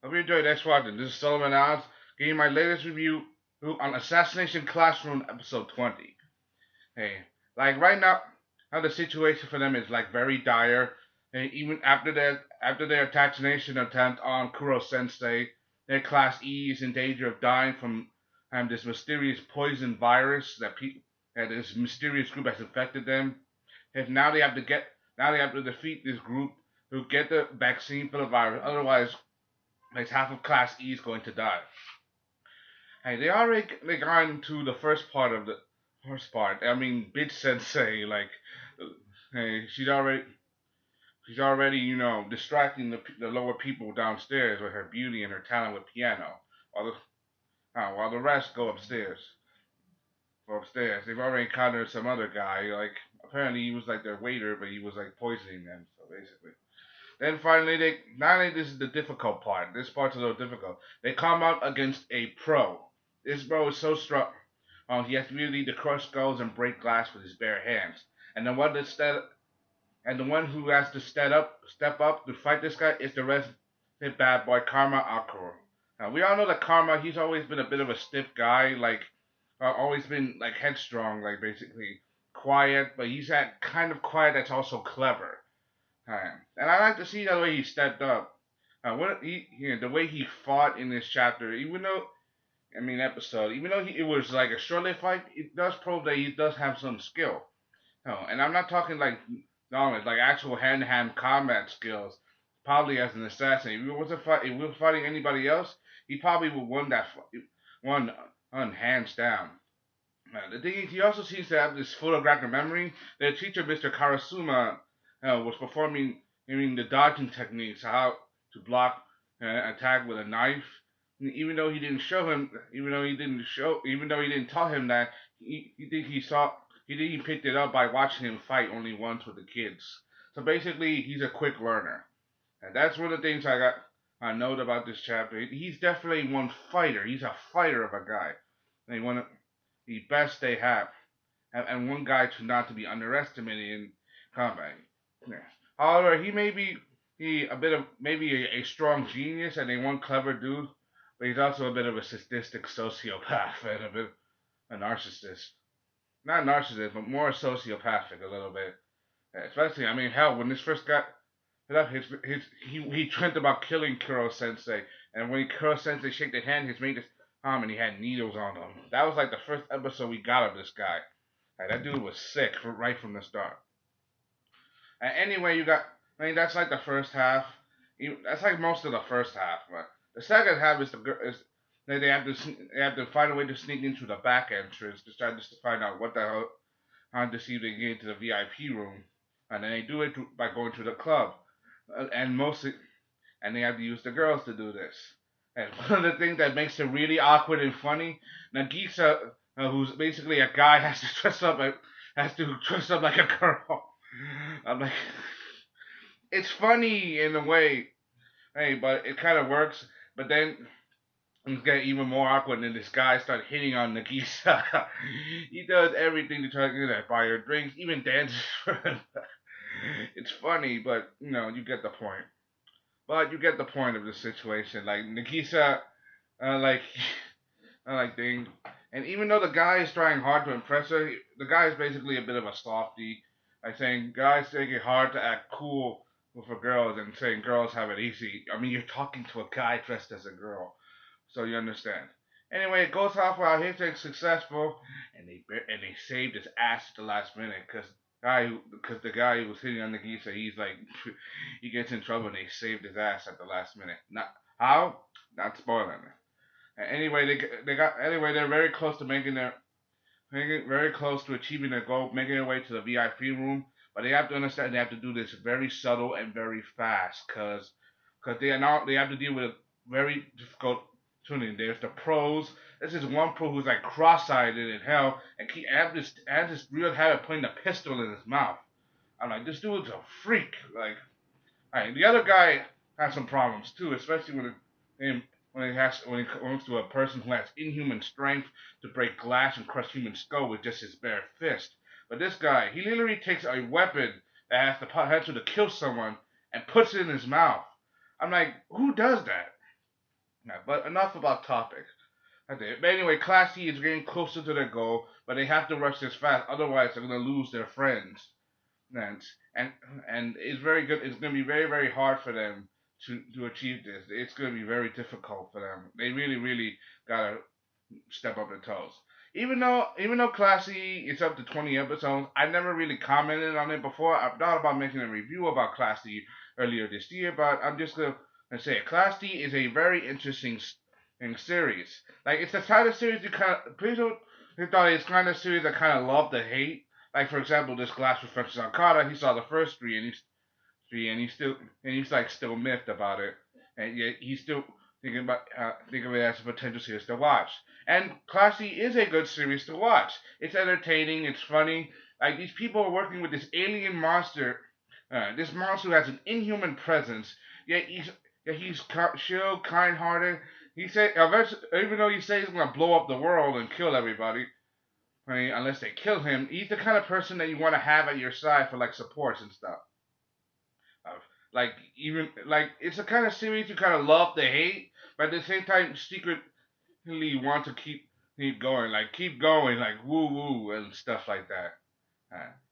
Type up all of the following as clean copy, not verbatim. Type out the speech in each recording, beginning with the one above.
Hope you enjoyed X Watching. This is Solomon Oz, giving my latest review on Assassination Classroom episode 20. Hey, like right now the situation for them is like very dire. And even after their assassination attempt on Kuro Sensei, their class E is in danger of dying from this mysterious poison virus that this mysterious group has infected them. If now they have to get now they have to defeat this group who get the vaccine for the virus. Otherwise, like half of Class E is going to die. Hey, they got into the first part. I mean, Bitch Sensei, like, hey, she's already distracting the lower people downstairs with her beauty and her talent with piano, while the rest go upstairs. They've already encountered some other guy. Like, apparently he was like their waiter, but he was like poisoning them. So basically. Then finally, finally this is the difficult part. This part's a little difficult. They come up against a pro. This bro is so strong. He has the ability to crush skulls and break glass with his bare hands. And the one who has to step up to fight this guy is the resident bad boy Karma Akuro. Now we all know that Karma. He's always been a bit of a stiff guy, like always been like headstrong, like basically quiet. But he's that kind of quiet that's also clever. And I like to see the way he stepped up. The way he fought in this chapter, even though it was like a short-lived fight, it does prove that he does have some skill. And I'm not talking like knowledge, like actual hand-to-hand combat skills. Probably as an assassin, if he was fighting anybody else, he probably would won hands down. The thing is, he also seems to have this photographic memory. Their teacher, Mr. Karasuma, was performing, the dodging techniques, how to block an attack with a knife. Even though he didn't tell him that, he picked it up by watching him fight only once with the kids. So basically, he's a quick learner, and that's one of the things I note about this chapter. He's definitely one fighter. He's a fighter of a guy. And one of the best they have, and one guy not to be underestimated in combat. Yeah. However, he may be a bit of maybe a strong genius and one clever dude, but he's also a bit of a sadistic sociopath and a bit a narcissist. Not narcissist, but more sociopathic a little bit. Especially, I mean, hell, when this first got hit up, he dreamt about killing Kuro Sensei, and when Kuro Sensei shake the hand, his mate just and he had needles on him. That was like the first episode we got of this guy. Like, that dude was sick right from the start. And anyway, that's like the first half. That's like most of the first half. But the second half is they have to find a way to sneak into the back entrance to try just to find out what the hell, how to see if they get into the VIP room, and then they do it by going to the club, and they have to use the girls to do this. And one of the things that makes it really awkward and funny, Nagisa, who's basically a guy, has to dress up like a girl. I'm like, it's funny in a way, hey, but it kind of works. But then it gets even more awkward, and this guy starts hitting on Nagisa. He does everything to try to get that, buy her drinks, even dances for her. It's funny, but you get the point. But you get the point of the situation. Like Nagisa, like thing. And even though the guy is trying hard to impress her, the guy is basically a bit of a softie. Like saying guys take it hard to act cool for girls and saying girls have it easy. I mean, you're talking to a guy dressed as a girl, so you understand. Anyway, it goes off while he's successful, and they saved his ass at the last minute because the guy who was hitting on the geese, he's like he gets in trouble and they saved his ass at the last minute. Not how? Not spoiling it. Anyway, they're very close to very close to achieving their goal, making their way to the VIP room. But they have to understand they have to do this very subtle and very fast, cause they have to deal with a very difficult tuning. There's the pros. This is one pro who's like cross-eyed in hell, and he has this real habit of putting a pistol in his mouth. I'm like, this dude's a freak. Like, the other guy has some problems too, especially when it comes to a person who has inhuman strength to break glass and crush human skull with just his bare fist. But this guy, he literally takes a weapon that has the potential to kill someone and puts it in his mouth. I'm like, who does that? Yeah, but enough about topic. Okay. But anyway, Class C is getting closer to their goal, but they have to rush this fast, otherwise they're gonna lose their friends. And and and it's very good. It's gonna be very hard for them to achieve this. It's gonna be very difficult for them. They really gotta step up their toes. Even though Classy is up to 20 episodes, I never really commented on it before. I've thought about making a review about Classy earlier this year, but I'm just gonna say Classy is a very interesting series. Like it's the kind of series you kind of people thought it's kind of series that kind of love to hate. Like for example, this Glass Reflections on Carter. He saw the first three, and he's like still miffed about it, and yet he's still think of it as a potential series to watch. And Classy is a good series to watch. It's entertaining. It's funny. Like these people are working with this alien monster. This monster who has an inhuman presence. Yet he's chill, kind-hearted. He said, even though he says he's gonna blow up the world and kill everybody, I mean, unless they kill him, he's the kind of person that you want to have at your side for like supports and stuff. Uh, like even like it's the kind of series you kind of love to hate, but at the same time secretly want to keep going, like woo woo and stuff like that.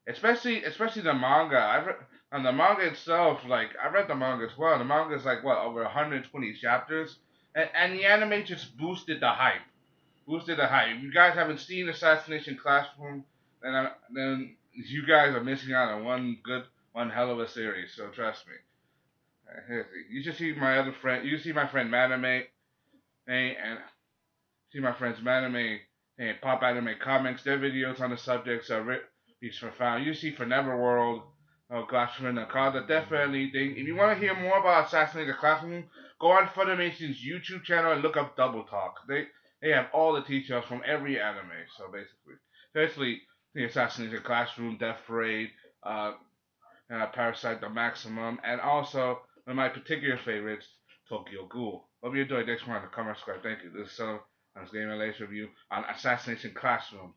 Especially the manga. I've read on the manga itself. Like I read the manga as well. The manga is like what over 120 chapters, and the anime just boosted the hype. Boosted the hype. If you guys haven't seen Assassination Classroom, then you guys are missing out on one hell of a series. So trust me. You should see my other friend. You see my friend Maname, and see my friends Maname and Pop Anime Comics. Their videos on the subjects are reach profound. You see for Neverworld, Classroom and Nakada. Definitely think if you want to hear more about Assassination Classroom, go on Funimation's YouTube channel and look up Double Talk. They have all the details from every anime. So basically, especially the Assassination Classroom, Death Parade, Parasite the Maximum, and also one of my particular favorites, Tokyo Ghoul. Hope you enjoyed this one. Comment, subscribe. Thank you. This is Son on Game and Lace review on Assassination Classroom.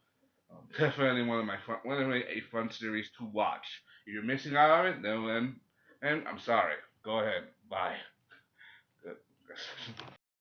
Definitely one of a fun series to watch. If you're missing out on it, then I'm sorry. Go ahead. Bye. Good.